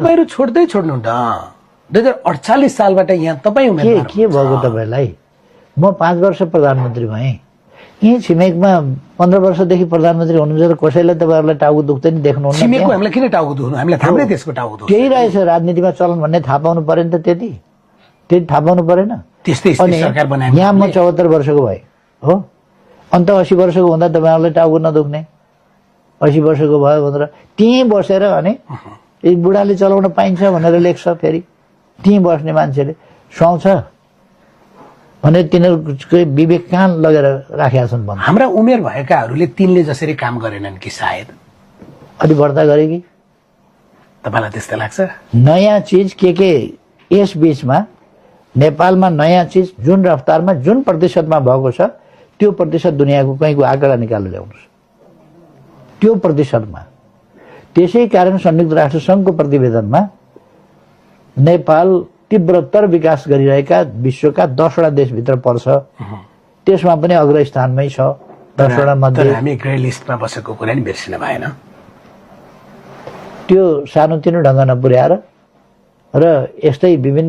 तपाईँहरू छोड्दै छोड्नु न 2048 सालबाट यहाँ तपाईँ उम्मेदवार के भएको तपाईँलाई? म 5 वर्ष प्रधानमन्त्री भएँ। यही छिमेकमा 15 वर्षदेखि प्रधानमन्त्री हुनुहुन्छ, कसैलाई तपाईँहरूलाई टाउको दुख्दैन देख्नुहुन्न? छिमेकको हामीलाई किन टाउको दुख्नु? हामीलाई थाहा नै त्यसको टाउको दुख्नु। त्यही रहेछ राजनीतिमा चलन भन्ने थाहा पाउनु पऱ्यो नि त। त्यति थाहा पाउनु परेन? त्यस्तै सरकार बनायो। यहाँ म 74 वर्षको भएँ हो, अन्त 80 वर्षको हुँदा तपाईँहरूलाई टाउको नदुख्ने? 80 वर्षको भयो भनेर त्यहीँ बसेर अनि एक बुढाले चलाउन पाइन्छ भनेर लेख्छ, फेरि त्यहीँ बस्ने मान्छेले सुहाउँछ भने तिनीहरूको विवेक कहाँ लगेर राखेका छन् भन्नु। हाम्रा उमेर भएकाहरूले तिनले जसरी काम गरेनन् कि सायद अलि बढ्ता गरे कि तपाईँलाई त्यस्तै लाग्छ? नयाँ चिज के यस बीचमा नेपालमा नयाँ चिज जुन रफ्तारमा जुन प्रतिशतमा भएको छ त्यो प्रतिशत दुनियाँको कहीँको आँकडा निकालेर ल्याउनुहोस्, त्यो प्रतिशतमा। त्यसै कारण संयुक्त राष्ट्र सङ्घको प्रतिवेदनमा नेपाल तीव्रतर विकास गरिरहेका विश्वका 10वटा देशभित्र पर्छ, त्यसमा पनि अग्रस्थानमै छ 10वटा मध्ये। हामी ग्रे लिस्टमा बसेको कुरा नि बिर्सिन भएन। त्यो सानोतिनो ढङ्ग नपुर्याएर र यस्तै विभिन्न